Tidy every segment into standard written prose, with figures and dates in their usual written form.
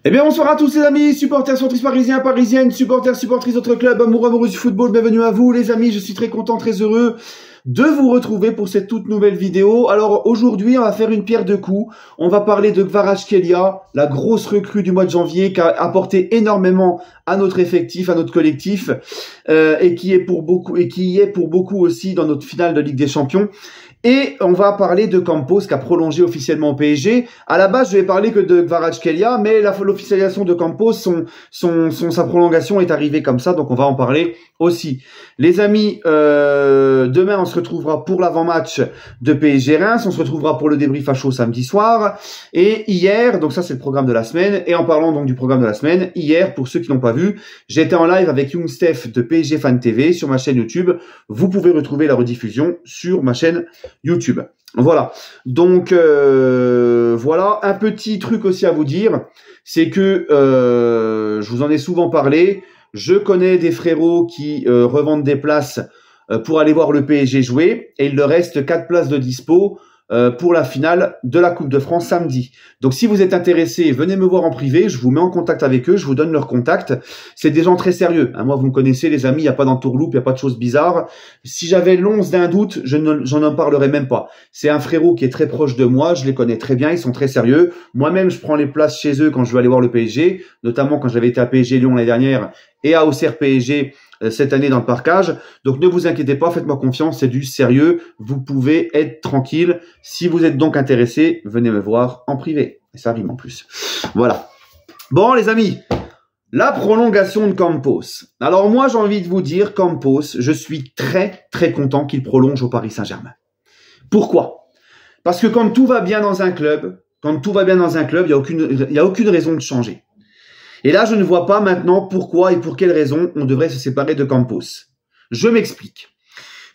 Eh bien, bonsoir à tous les amis, supporters, supportrices parisiens, parisiennes, supporters, supportrices d'autres clubs, amoureux du football, bienvenue à vous les amis, je suis très content, très heureux de vous retrouver pour cette toute nouvelle vidéo. Alors aujourd'hui, on va faire une pierre deux coups, on va parler de Kvaratskhelia, la grosse recrue du mois de janvier qui a apporté énormément à notre effectif, à notre collectif, et qui est pour beaucoup aussi dans notre finale de Ligue des Champions. Et on va parler de Campos qui a prolongé officiellement au PSG. À la base, je vais parler que de Kvaratskhelia, mais l'officialisation de Campos, sa prolongation est arrivée comme ça, donc on va en parler aussi. Les amis, demain on se retrouvera pour l'avant-match de PSG Reims, on se retrouvera pour le débrief à chaud samedi soir. Et hier, donc ça c'est le programme de la semaine, et en parlant donc du programme de la semaine, hier, pour ceux qui n'ont pas vu, j'étais en live avec Young Steph de PSG Fan TV sur ma chaîne YouTube. Vous pouvez retrouver la rediffusion sur ma chaîne YouTube. Voilà. Donc voilà, un petit truc aussi à vous dire, c'est que je vous en ai souvent parlé, je connais des frérots qui revendent des places pour aller voir le PSG jouer, et il leur reste 4 places de dispo pour la finale de la Coupe de France samedi. Donc si vous êtes intéressé, venez me voir en privé, je vous mets en contact avec eux, je vous donne leur contact. C'est des gens très sérieux. Moi, vous me connaissez les amis, il n'y a pas d'entourloupe, il n'y a pas de choses bizarres. Si j'avais l'once d'un doute, j'en en parlerais même pas. C'est un frérot qui est très proche de moi, je les connais très bien, ils sont très sérieux. Moi-même, je prends les places chez eux quand je veux aller voir le PSG, notamment quand j'avais été à PSG Lyon l'année dernière et à Auxerre PSG cette année dans le parcage. Donc ne vous inquiétez pas, faites-moi confiance, c'est du sérieux, vous pouvez être tranquille. Si vous êtes donc intéressé, venez me voir en privé. Et ça rime en plus. Voilà. Bon les amis, la prolongation de Campos. Alors moi j'ai envie de vous dire, Campos, je suis très très content qu'il prolonge au Paris Saint-Germain. Pourquoi? Parce que quand tout va bien dans un club, il n'y a aucune raison de changer. Et là, je ne vois pas maintenant pourquoi et pour quelle raison on devrait se séparer de Campos. Je m'explique.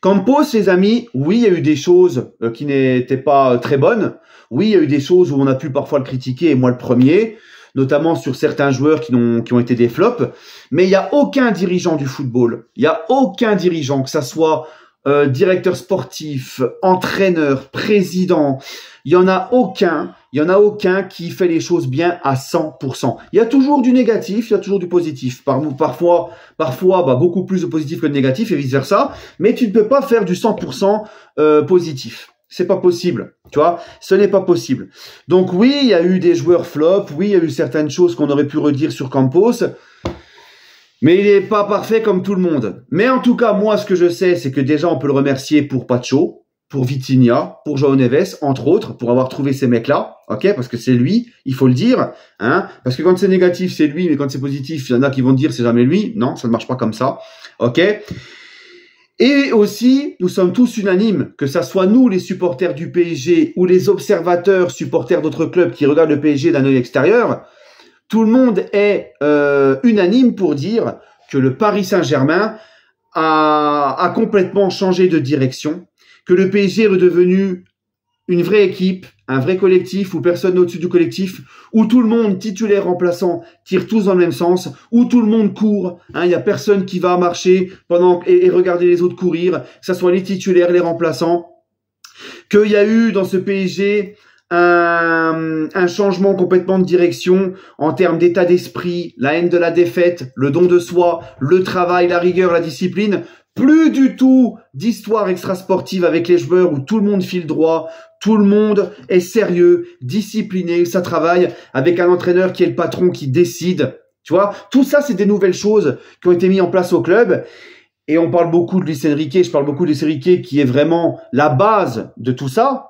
Campos, les amis, oui, il y a eu des choses qui n'étaient pas très bonnes. Oui, il y a eu des choses où on a pu parfois le critiquer, et moi le premier, notamment sur certains joueurs qui ont été des flops. Mais il n'y a aucun dirigeant du football, il n'y a aucun dirigeant, que ça soit directeur sportif, entraîneur, président, il y en a aucun qui fait les choses bien à 100%. Il y a toujours du négatif, il y a toujours du positif. Parfois, beaucoup plus de positif que de négatif et vice versa. Mais tu ne peux pas faire du 100% positif. C'est pas possible, tu vois. Ce n'est pas possible. Donc oui, il y a eu des joueurs flop. Oui, il y a eu certaines choses qu'on aurait pu redire sur Campos. Mais il n'est pas parfait comme tout le monde. Mais en tout cas, moi, ce que je sais, c'est que déjà, on peut le remercier pour Pacho, pour Vitinha, pour João Neves, entre autres, pour avoir trouvé ces mecs-là, ok, parce que c'est lui, il faut le dire, hein, parce que quand c'est négatif, c'est lui, mais quand c'est positif, il y en a qui vont dire c'est jamais lui. Non, ça ne marche pas comme ça, ok. Et aussi, nous sommes tous unanimes, que ça soit nous, les supporters du PSG, ou les observateurs, supporters d'autres clubs qui regardent le PSG d'un œil extérieur, tout le monde est unanime pour dire que le Paris Saint-Germain a complètement changé de direction, que le PSG est redevenu une vraie équipe, un vrai collectif où personne n'est au-dessus du collectif, où tout le monde, titulaire, remplaçant, tire tous dans le même sens, où tout le monde court, il n'y a personne qui va marcher et regarder les autres courir, que ce soit les titulaires, les remplaçants, qu'il y a eu dans ce PSG un changement complètement de direction en termes d'état d'esprit, la haine de la défaite, le don de soi, le travail, la rigueur, la discipline. Plus du tout d'histoire extrasportive avec les joueurs où tout le monde file droit, tout le monde est sérieux, discipliné, ça travaille avec un entraîneur qui est le patron qui décide. Tu vois, tout ça, c'est des nouvelles choses qui ont été mises en place au club. Et on parle beaucoup de Luis Enrique, je parle beaucoup de Luis Enrique qui est vraiment la base de tout ça.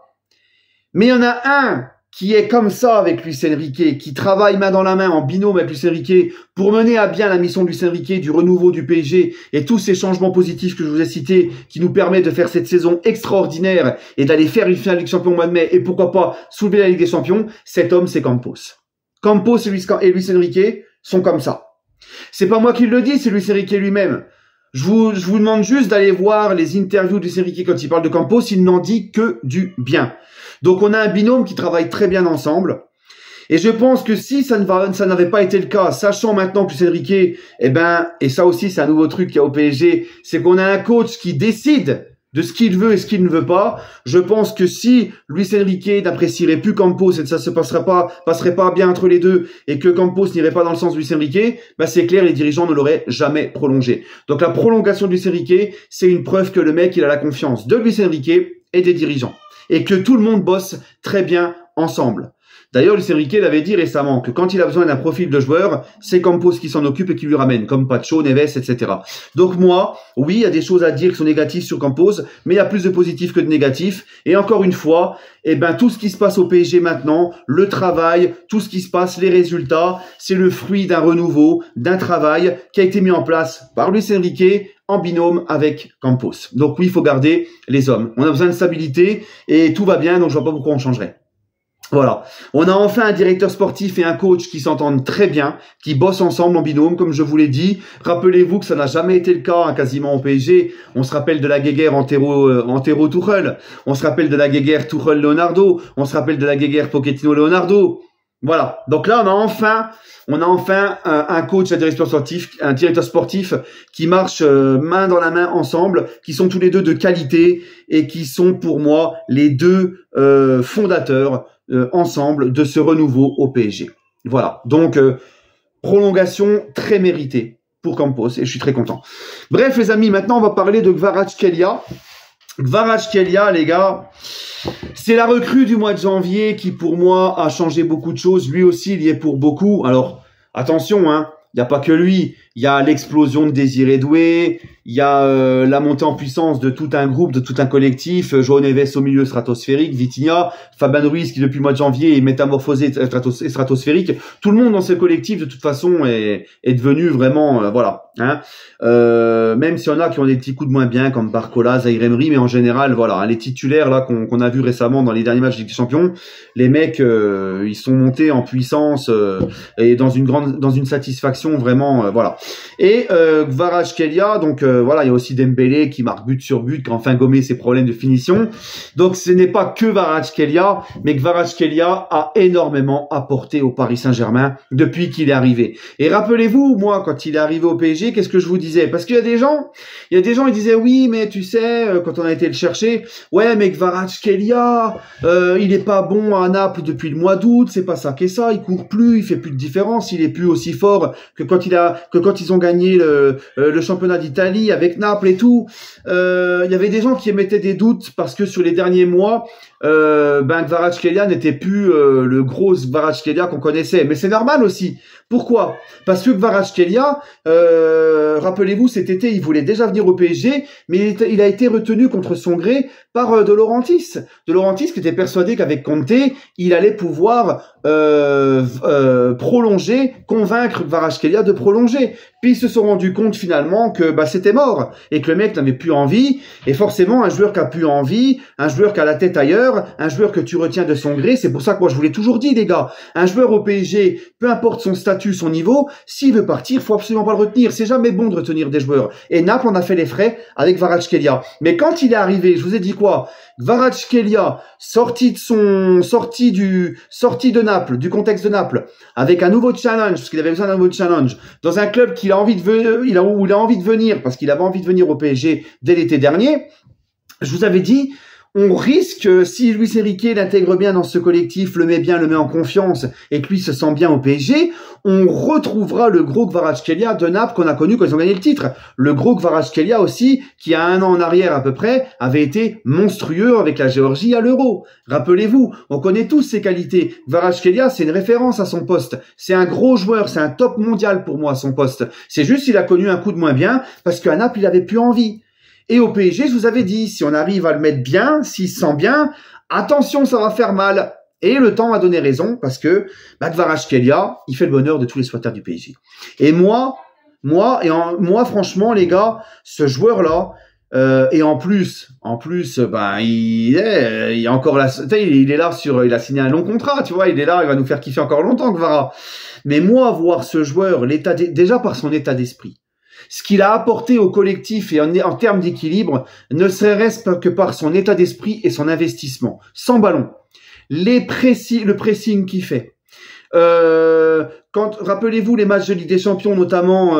Mais il y en a un qui est comme ça avec Luis Enrique, qui travaille main dans la main en binôme avec Luis Enrique pour mener à bien la mission de Luis Enrique du renouveau du PSG et tous ces changements positifs que je vous ai cités qui nous permettent de faire cette saison extraordinaire et d'aller faire une finale de Ligue des Champions au mois de mai et pourquoi pas soulever la Ligue des Champions. Cet homme, c'est Campos. Campos et Luis Enrique sont comme ça. C'est pas moi qui le dis, c'est Luis Enrique lui-même. Je vous demande juste d'aller voir les interviews de Luis Enrique quand il parle de Campos, il n'en dit que du bien. Donc on a un binôme qui travaille très bien ensemble. Et je pense que si ça n'avait pas été le cas, sachant maintenant que Luis Enrique, et ça aussi c'est un nouveau truc qu'il y a au PSG, c'est qu'on a un coach qui décide de ce qu'il veut et ce qu'il ne veut pas. Je pense que si Luis Enrique n'apprécierait plus Campos et que ça se passerait pas bien entre les deux et que Campos n'irait pas dans le sens de Luis Enrique, bah c'est clair, les dirigeants ne l'auraient jamais prolongé. Donc la prolongation de Luis Enrique, c'est une preuve que le mec, il a la confiance de Luis Enrique et des dirigeants. Et que tout le monde bosse très bien ensemble. D'ailleurs, Luis Enrique l'avait dit récemment que quand il a besoin d'un profil de joueur, c'est Campos qui s'en occupe et qui lui ramène, comme Pacho, Neves, etc. Donc moi, oui, il y a des choses à dire qui sont négatives sur Campos, mais il y a plus de positifs que de négatifs. Et encore une fois, eh ben, tout ce qui se passe au PSG maintenant, le travail, tout ce qui se passe, les résultats, c'est le fruit d'un renouveau, d'un travail qui a été mis en place par Luis Enrique en binôme avec Campos. Donc oui, il faut garder les hommes. On a besoin de stabilité et tout va bien, donc je vois pas pourquoi on changerait. Voilà. On a enfin un directeur sportif et un coach qui s'entendent très bien, qui bossent ensemble en binôme, comme je vous l'ai dit. Rappelez-vous que ça n'a jamais été le cas, hein, quasiment au PSG. On se rappelle de la guéguerre Antero-Tuchel. On se rappelle de la guéguerre Tuchel-Leonardo. On se rappelle de la guéguerre Pochettino-Leonardo. Voilà. Donc là, on a enfin un coach, un directeur sportif qui marche main dans la main ensemble, qui sont tous les deux de qualité et qui sont pour moi les deux fondateurs ensemble de ce renouveau au PSG. Voilà. Donc prolongation très méritée pour Campos et je suis très content. Bref les amis, maintenant on va parler de Kvaratskhelia. Kvaratskhelia, les gars, c'est la recrue du mois de janvier qui, pour moi, a changé beaucoup de choses. Lui aussi, il y est pour beaucoup. Alors, attention, hein, il n'y a pas que lui. Il y a l'explosion de Désiré Doué, il y a la montée en puissance de tout un groupe, de tout un collectif. João Neves au milieu stratosphérique, Vitinha, Fabian Ruiz qui depuis le mois de janvier est métamorphosé stratosphérique. Tout le monde dans ce collectif de toute façon est devenu vraiment voilà. Hein. Même s'il y en a qui ont des petits coups de moins bien comme Barcola, Zaïre Emery, mais en général voilà, hein, les titulaires là qu'on a vu récemment dans les derniers matchs de Ligue des Champions, les mecs ils sont montés en puissance et dans une satisfaction vraiment voilà. Et Kvaratskhelia, donc voilà, il y a aussi Dembélé qui marque but sur but, qui a enfin gommé ses problèmes de finition. Donc ce n'est pas que Kvaratskhelia, mais Kvaratskhelia a énormément apporté au Paris Saint-Germain depuis qu'il est arrivé. Et rappelez-vous, moi, quand il est arrivé au PSG, qu'est-ce que je vous disais? Parce qu'il y a des gens, ils disaient oui, mais tu sais, quand on a été le chercher, ouais, mais Kvaratskhelia, il est pas bon à Naples depuis le mois d'août, c'est pas ça qu'est ça, il court plus, il fait plus de différence, il est plus aussi fort que quand ils ont gagné le championnat d'Italie avec Naples et tout. Il y avait des gens qui émettaient des doutes parce que sur les derniers mois, Kvaratskhelia n'était plus le gros Kvaratskhelia qu'on connaissait. Mais c'est normal aussi. Pourquoi? Parce que Kvaratskhelia, rappelez-vous, cet été, il voulait déjà venir au PSG, mais il a été retenu contre son gré par De Laurentiis. De Laurentiis qui était persuadé qu'avec Conte, il allait pouvoir prolonger, convaincre Kvaratskhelia de prolonger. Puis ils se sont rendus compte finalement que c'était mort et que le mec n'avait plus envie. Et forcément, un joueur qui a plus envie, un joueur qui a la tête ailleurs, un joueur que tu retiens de son gré, c'est pour ça que moi je vous l'ai toujours dit les gars, un joueur au PSG, peu importe son statut, son niveau, s'il veut partir, faut absolument pas le retenir. C'est jamais bon de retenir des joueurs. Et Naples en a fait les frais avec Kvaratskhelia. Mais quand il est arrivé, je vous ai dit quoi? Kvaratskhelia, sorti de Naples, du contexte de Naples, avec un nouveau challenge, parce qu'il avait besoin d'un nouveau challenge, dans un club où il a envie de venir, parce qu'il avait envie de venir au PSG dès l'été dernier, je vous avais dit, on risque, si Luis Enrique l'intègre bien dans ce collectif, le met en confiance et que lui se sent bien au PSG, on retrouvera le gros Kvaratskhelia de Naples qu'on a connu quand ils ont gagné le titre. Le gros Kvaratskhelia aussi, qui a un an en arrière à peu près, avait été monstrueux avec la Géorgie à l'Euro. Rappelez-vous, on connaît tous ses qualités. Kvaratskhelia, c'est une référence à son poste. C'est un gros joueur, c'est un top mondial pour moi à son poste. C'est juste qu'il a connu un coup de moins bien parce qu'à Naples, il avait plus envie. Et au PSG, je vous avais dit, si on arrive à le mettre bien, s'il se sent bien, attention, ça va faire mal. Et le temps m'a donné raison parce que Kvaratskhelia, il fait le bonheur de tous les supporters du PSG. Et moi, franchement, les gars, ce joueur-là, et en plus, il est encore là, il est là il a signé un long contrat, tu vois, il est là, il va nous faire kiffer encore longtemps, Kvara. Mais moi, voir ce joueur, déjà par son état d'esprit, ce qu'il a apporté au collectif et en termes d'équilibre, ne serait-ce que par son état d'esprit et son investissement. Sans ballon. Le pressing qu'il fait. rappelez-vous les matchs de Ligue des Champions, notamment,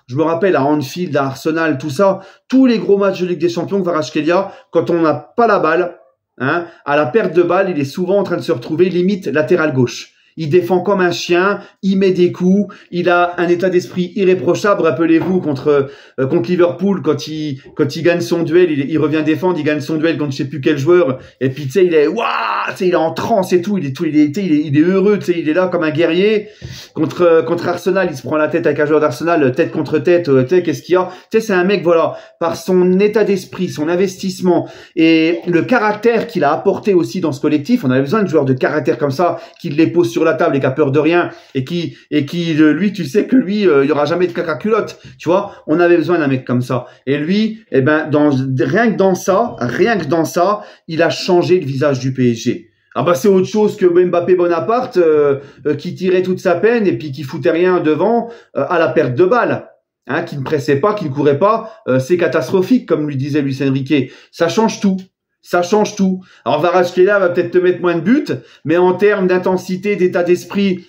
je me rappelle à Anfield, à Arsenal, tout ça, tous les gros matchs de Ligue des Champions, Kvaratskhelia, quand on n'a pas la balle, hein, à la perte de balle, il est souvent en train de se retrouver limite latéral gauche. Il défend comme un chien, il met des coups, il a un état d'esprit irréprochable. Rappelez-vous contre Liverpool quand il gagne son duel, il revient défendre, il gagne son duel contre je sais plus quel joueur et puis tu sais il est waouh, tu sais il est en transe et tout, il est heureux, tu sais il est là comme un guerrier. Contre Arsenal, il se prend la tête avec un joueur d'Arsenal, tête contre tête, tu sais qu'est-ce qu'il y a. Tu sais c'est un mec voilà, par son état d'esprit, son investissement et le caractère qu'il a apporté aussi dans ce collectif. On avait besoin de joueurs de caractère comme ça qui les posent sur la table et qui a peur de rien et qui lui tu sais que lui il y aura jamais de caca culotte, tu vois, on avait besoin d'un mec comme ça et lui eh ben rien que dans ça il a changé le visage du PSG. Ah bah c'est autre chose que Mbappé Bonaparte qui tirait toute sa peine et puis qui foutait rien devant à la perte de balle. Hein, qui ne pressait pas, qui ne courait pas, c'est catastrophique comme lui disait Luis Enrique. Ça change tout. Ça change tout. Alors Kvaratskhelia va peut-être te mettre moins de buts, mais en termes d'intensité, d'état d'esprit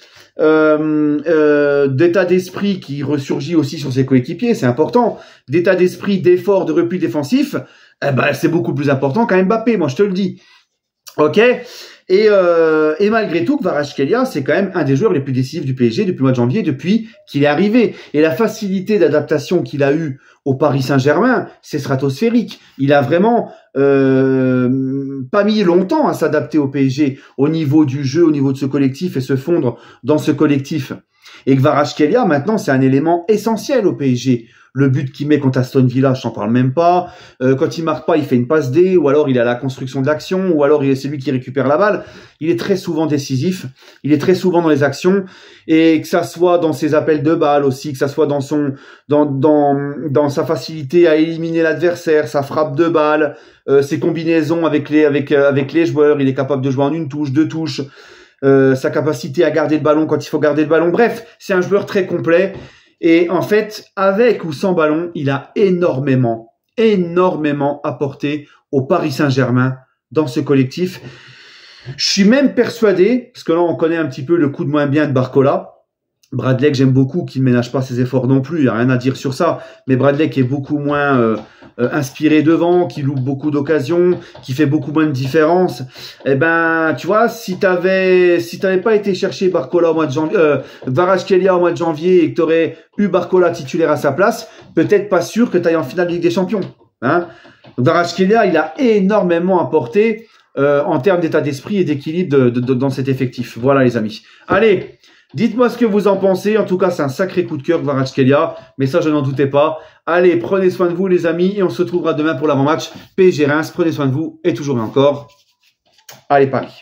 qui ressurgit aussi sur ses coéquipiers, c'est important. D'état d'esprit, d'effort, de repli défensif, eh ben c'est beaucoup plus important qu'un Mbappé, moi je te le dis. Ok. Et malgré tout, Kvaratskhelia, c'est quand même un des joueurs les plus décisifs du PSG depuis le mois de janvier, depuis qu'il est arrivé. Et la facilité d'adaptation qu'il a eue au Paris Saint-Germain, c'est stratosphérique. Il a vraiment pas mis longtemps à s'adapter au PSG, au niveau du jeu, au niveau de ce collectif et se fondre dans ce collectif. Et Kvaratskhelia, maintenant, c'est un élément essentiel au PSG. Le but qu'il met contre Aston Villa, je t'en parle même pas. Quand il marque pas, il fait une passe D, ou alors il est à la construction de l'action, ou alors c'est lui qui récupère la balle. Il est très souvent décisif, il est très souvent dans les actions, et que ça soit dans ses appels de balle aussi, que ça soit dans sa facilité à éliminer l'adversaire, sa frappe de balle, ses combinaisons avec les joueurs, il est capable de jouer en une touche, deux touches. Sa capacité à garder le ballon quand il faut garder le ballon. Bref, c'est un joueur très complet. Et en fait, avec ou sans ballon, il a énormément apporté au Paris Saint-Germain dans ce collectif. Je suis même persuadé, parce que là on connaît un petit peu le coup de moins bien de Barcola, Bradley que j'aime beaucoup, qui ne ménage pas ses efforts non plus, il n'y a rien à dire sur ça, mais Bradley qui est beaucoup moins inspiré devant, qui loupe beaucoup d'occasions, qui fait beaucoup moins de différence. Eh ben, tu vois, si t'avais pas été chercher Barcola au mois de janvier, Kvaratskhelia au mois de janvier et que t'aurais eu Barcola titulaire à sa place, peut-être pas sûr que t'ailles en finale de Ligue des Champions. Hein? Kvaratskhelia, il a énormément apporté en termes d'état d'esprit et d'équilibre dans cet effectif. Voilà les amis. Allez, dites-moi ce que vous en pensez. En tout cas, c'est un sacré coup de cœur, Kvaratskhelia. Mais ça, je n'en doutais pas. Allez, prenez soin de vous, les amis. Et on se retrouvera demain pour l'avant-match. PSG Reims, prenez soin de vous. Et toujours et encore, allez, Paris.